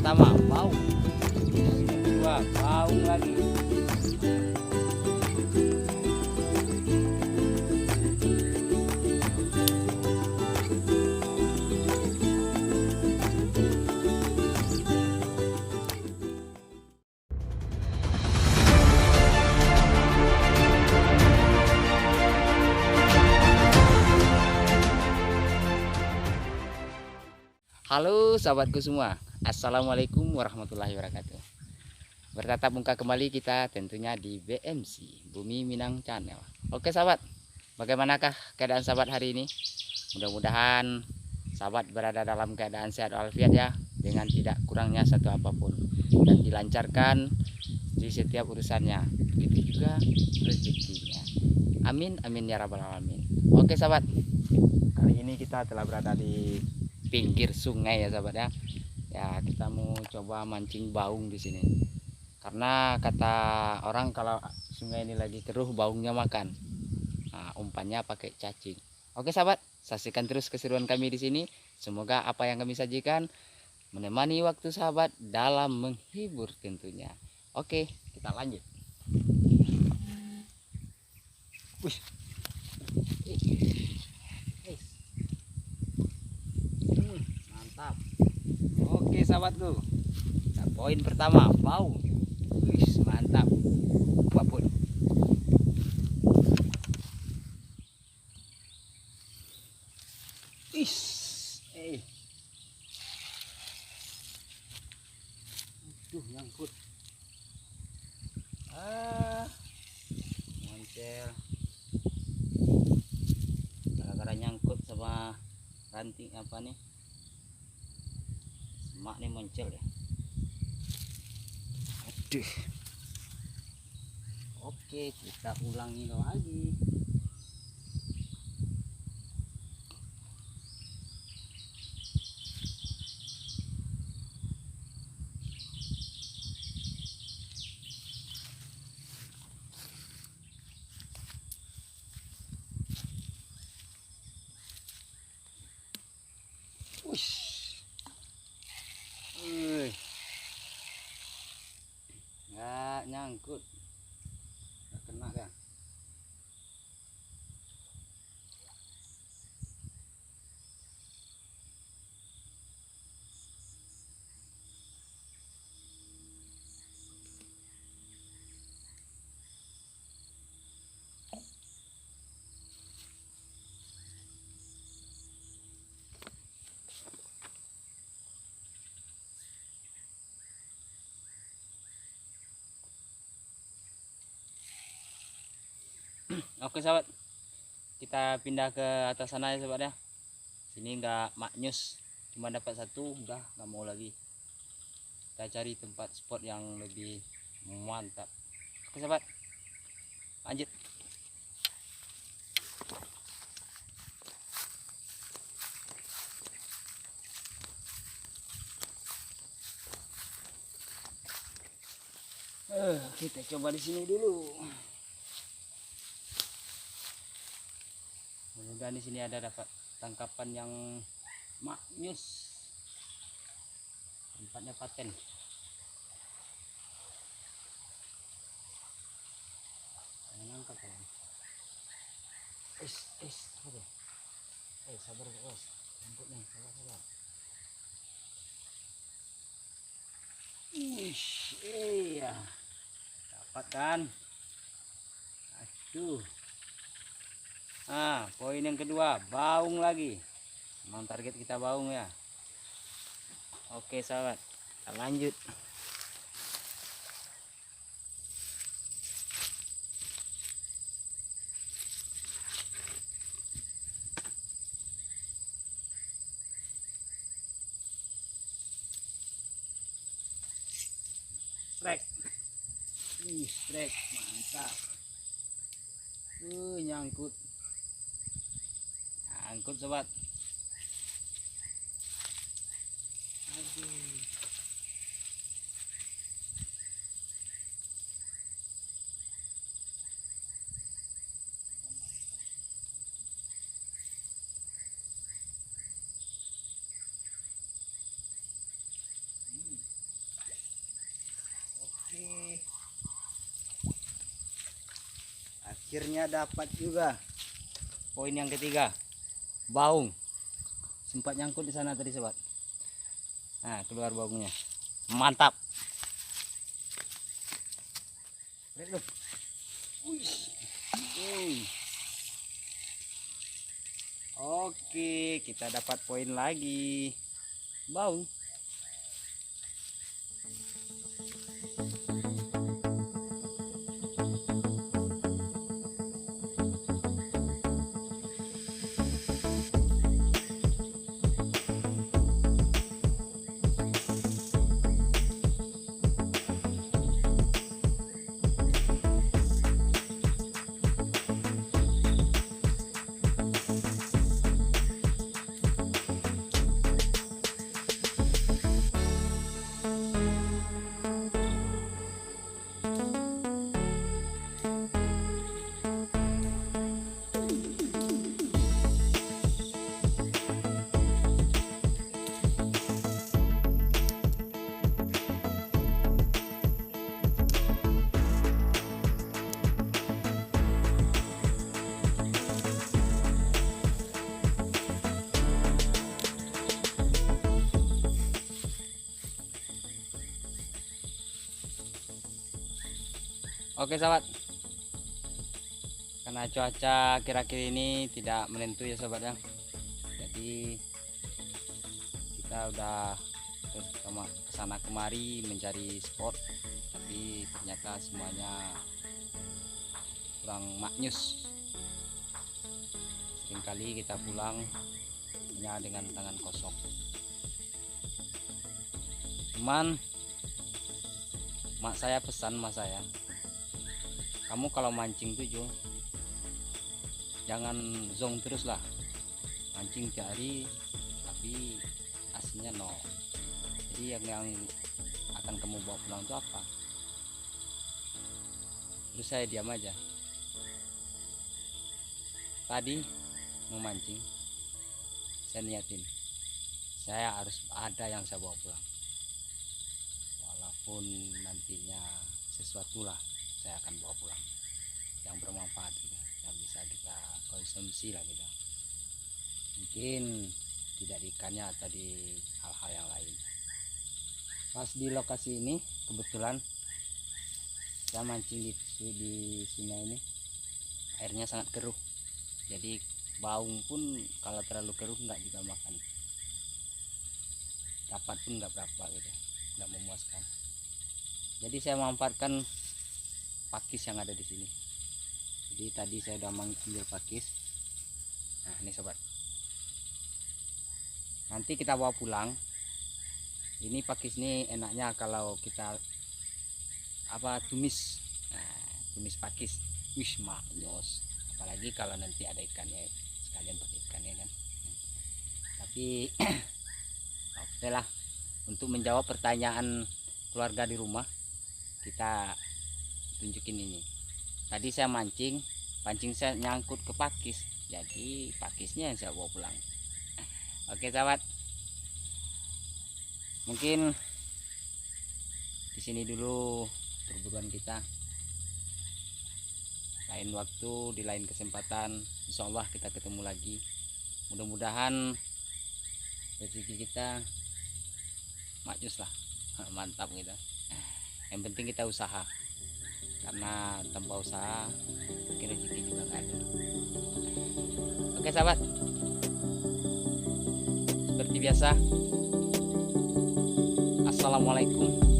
pertama bau, yang kedua bau lagi. Halo sahabatku semua, assalamualaikum warahmatullahi wabarakatuh. Bertatap muka kembali kita tentunya di BMC Bumi Minang Channel. Oke sahabat, bagaimanakah keadaan sahabat hari ini? Mudah-mudahan sahabat berada dalam keadaan sehat walafiat ya, dengan tidak kurangnya satu apapun, dan dilancarkan di setiap urusannya. Begitu juga rezekinya. Amin amin ya rabbal alamin. Oke sahabat, kali ini kita telah berada di pinggir sungai ya sahabat ya. Ya kita mau coba mancing baung di sini. Karena kata orang kalau sungai ini lagi keruh baungnya makan. Nah, umpannya pakai cacing. Oke sahabat, saksikan terus keseruan kami di sini. Semoga apa yang kami sajikan menemani waktu sahabat dalam menghibur tentunya. Oke, kita lanjut. Wih. Mantap. Oke sahabatku, nah, poin pertama bau. Wih, mantap. Wapun. Aduh, nyangkut. Moncel. Gara-gara nyangkut sama ranting apa nih? Semak nih moncel ya. Aduh. Oke, kita ulangi lagi. Nggak nyangkut, nggak kena ya. Oke sahabat, kita pindah ke atas sana ya sahabat ya. Sini nggak maknyus, cuma dapat satu, udah nggak mau lagi. Kita cari tempat spot yang lebih mantap. Oke sahabat, lanjut. Kita coba di sini dulu. Mudah-mudahan di sini ada dapat tangkapan yang maknyus. Tempatnya paten. Nangkap ya. Sabar bos. Empuk nih, sabar. Iya. Dapat kan? Aduh. Nah, poin yang kedua, baung lagi. Memang target kita baung ya. Oke sahabat, kita lanjut. Strike, mantap. Nyangkut sobat. Aduh. akhirnya dapat juga. Poin yang ketiga, baung. Sempat nyangkut di sana tadi sobat. Nah, keluar baungnya. Mantap. Lihat loh. Oke, kita dapat poin lagi. Baung. Oke sahabat, karena cuaca akhir-akhir ini tidak menentu ya sobat ya, jadi kita udah kesana kemari mencari spot, tapi ternyata semuanya kurang maknyus. Seringkali kita pulang hanya dengan tangan kosong. Cuman mak saya pesan mas saya, kamu kalau mancing tuh jangan zong terus lah, mancing tiap hari tapi hasilnya nol. Jadi yang akan kamu bawa pulang itu apa? Terus saya diam aja. Tadi mau mancing, saya niatin saya harus ada yang saya bawa pulang, walaupun nantinya sesuatu lah saya akan bawa pulang yang bermanfaat gitu, yang bisa kita konsumsi lah gitu. Mungkin tidak di ikannya atau di hal-hal yang lain. Pas di lokasi ini kebetulan saya mancing di sungai ini, airnya sangat keruh, jadi baung pun kalau terlalu keruh nggak juga makan, dapat pun nggak berapa gitu, nggak memuaskan. Jadi saya memanfaatkan pakis yang ada di sini. Jadi tadi saya udah mengambil pakis. Nah ini sobat, nanti kita bawa pulang. Ini pakis ini enaknya kalau kita tumis. Nah, tumis pakis, wish maknyos. Apalagi kalau nanti ada ikannya, sekalian pakai ikannya kan. Tapi oke lah, untuk menjawab pertanyaan keluarga di rumah, kita tunjukin ini. Tadi saya pancing saya nyangkut ke pakis, jadi pakisnya yang saya bawa pulang. Oke sahabat, mungkin di sini dulu perburuan kita. Lain waktu, di lain kesempatan, insya Allah kita ketemu lagi. Mudah-mudahan rezeki kita maknyus lah, mantap gitu. Yang penting kita usaha, karena tanpa usaha mungkin rezeki juga nggak ada. Oke sahabat, seperti biasa, assalamualaikum